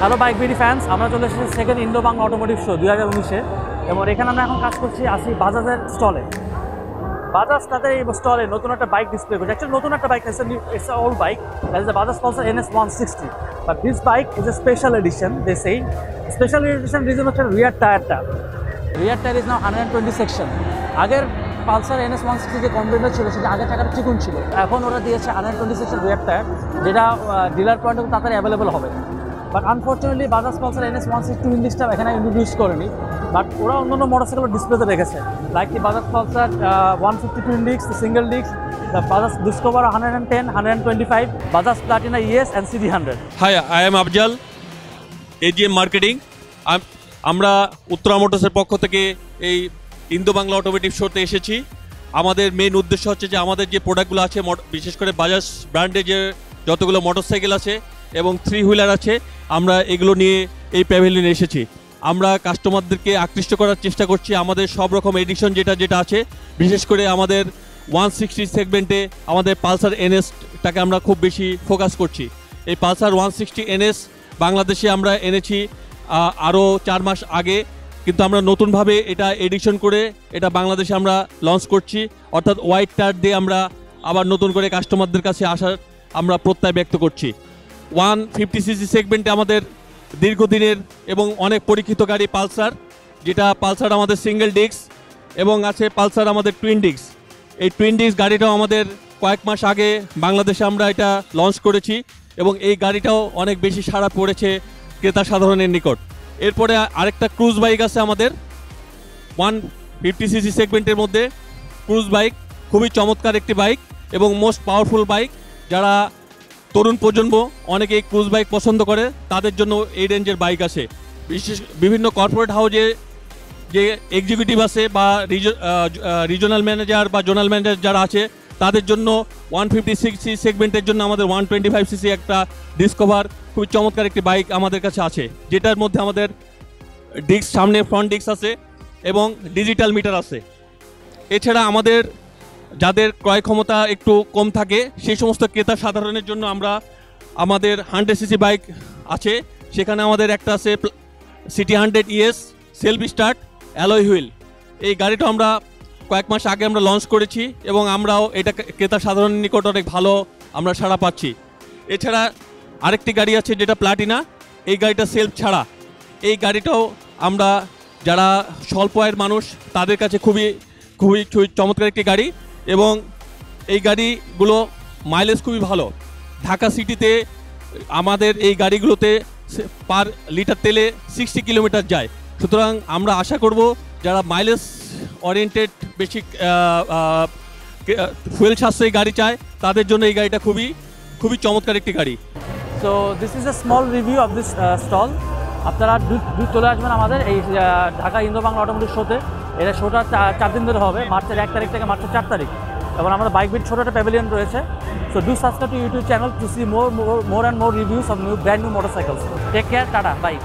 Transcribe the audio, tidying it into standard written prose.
Hello bike BD fans, আমরা চলে এসেছি second Indo Bangla automotive show 2019-এ এবং এখানে আমরা এখন কাজ করছি বাজাজের স্টলে। বাজাজ তাদের এই স্টলে নতুন একটা বাইক ডিসপ্লে করছে। অ্যাকচুয়ালি নতুন একটা bike, it's a old bike, that is the Bajaj Pulsar NS 160, but this bike is a special edition. They সেই স্পেশাল এডিশন রিজন হচ্ছে রিয়ার টায়ারটা। Rear tyre is now 120 section. আগের পালসার NS 160 যে computer ছিল সেটা আগের টাকাটা চিকুন ছিল, এখন ওরা দিয়েছে 120 সেকশন রিয়ার টায়ার, যেটা ডিলার পয়েন্টে তাড়াতাড়ি অ্যাভেলেবল হবে। But unfortunately Bajaj Pulsar NS 160 ইন্ডিক্সটা এখানে ইন্ট্রোডিউস করেনি, বাট ওরা অন্যান্য মোটরসাইকেল ডিসপ্লেতে রেখেছে, like the Bajaj Pulsar 152 index, single disc, the Bajaj Discover 110, 125, Bajaj Platina ES and CD 100. Hi, I am Afzal, AGM marketing. আমরা উত্তরা মোটরসের পক্ষ থেকে এই ইন্দো বাংলা অটোমোটিভ শোতে এসেছি। আমাদের মেইন উদ্দেশ্য হচ্ছে যে আমাদের যে প্রোডাক্টগুলো আছে, বিশেষ করে বাজাজ ব্র্যান্ডে যে যতগুলো মোটরসাইকেল আছে এবং 3 হুইলার আছে, আমরা এগুলো নিয়ে এই প্যাভিলিয়নে এসেছি। আমরা কাস্টমারদেরকে আকৃষ্ট করার চেষ্টা করছি। আমাদের সব রকম এডিশন যেটা আছে, বিশেষ করে আমাদের 160 সেগমেন্টে আমাদের পালসার NSটাকে আমরা খুব বেশি ফোকাস করছি। এই পালসার 160 NS বাংলাদেশে আমরা এনেছি আরও 4 মাস আগে, কিন্তু আমরা নতুনভাবে এটা এডিশন করে এটা বাংলাদেশে আমরা লঞ্চ করছি, অর্থাৎ হোয়াইট টায়ার দিয়ে আমরা আবার নতুন করে কাস্টমারদের কাছে আসার আমরা প্রত্যয় ব্যক্ত করছি। 150cc সেগমেন্টে আমাদের দীর্ঘদিনের এবং অনেক পরীক্ষিত গাড়ি পালসার, যেটা পালসার আমাদের সিঙ্গেল ডিস্ক এবং আছে পালসার আমাদের টুইন ডিস্ক। এই টুইন ডিস্ক গাড়িটাও আমাদের কয়েক মাস আগে বাংলাদেশে আমরা এটা লঞ্চ করেছি এবং এই গাড়িটাও অনেক বেশি সাড়া পড়েছে ক্রেতা সাধারণের নিকট। এরপরে আরেকটা ক্রুজ বাইক আছে আমাদের 150cc সেগমেন্টের মধ্যে। ক্রুজ বাইক খুবই চমৎকার একটি বাইক এবং মোস্ট পাওয়ারফুল বাইক। যারা তরুণ প্রজন্ম অনেকে এই ক্রুজ বাইক পছন্দ করে, তাদের জন্য এই রেঞ্জের বাইক আছে। বিভিন্ন কর্পোরেট হাউজে যে এক্সিকিউটিভ আছে বা রিজনাল ম্যানেজার বা জোনাল ম্যানেজার যারা আছে, তাদের জন্য 156cc সেগমেন্টের জন্য আমাদের 125cc একটা ডিসকভার খুবই চমৎকার একটি বাইক আমাদের কাছে আছে, যেটার মধ্যে আমাদের ডিস্ক সামনে ফ্রন্ট ডিস্ক আছে এবং ডিজিটাল মিটার আছে। এছাড়া আমাদের যাদের ক্রয় ক্ষমতা একটু কম থাকে সেই সমস্ত ক্রেতা সাধারণের জন্য আমরা আমাদের 100cc বাইক আছে। সেখানে আমাদের একটা আছে city 100 ES self start alloy wheel. এই গাড়িটা আমরা কয়েক মাস আগে আমরা লঞ্চ করেছি এবং আমরাও এটা ক্রেতা সাধারণের নিকট অনেক ভালো আমরা সাড়া পাচ্ছি। এছাড়া আরেকটি গাড়ি আছে যেটা প্লাটিনা, এই গাড়িটা সেলফ ছাড়া। এই গাড়িটাও আমরা যারা স্বল্প আয়ের মানুষ তাদের কাছে খুবই চমৎকার একটি গাড়ি এবং এই গাড়িগুলো মাইলেজ খুবই ভালো। ঢাকা সিটিতে আমাদের এই গাড়িগুলোতে পার লিটার তেলে 60 কিলোমিটার যায়। সুতরাং আমরা আশা করব যারা মাইলেজ ওরিয়েন্টেড বেশি ফুয়েল সাশ্রয়ী গাড়ি চায় তাদের জন্য এই গাড়িটা খুবই চমৎকার একটি গাড়ি। So this is a small review of this stall. আপনারা চলে আসবেন আমাদের এই ঢাকা ইন্দো বাংলা অটোমোটিভ শোতে। এটা শোটা 4 দিন ধরে হবে, মার্চের 1 তারিখ থেকে মার্চের 4 তারিখ। এবং আমাদের বাইক বিট ছোটো একটা প্যাভিলিয়ন রয়েছে। So do subscribe to YouTube channel to see more and more reviews of brand new motorcycles. Take care, tata, bye.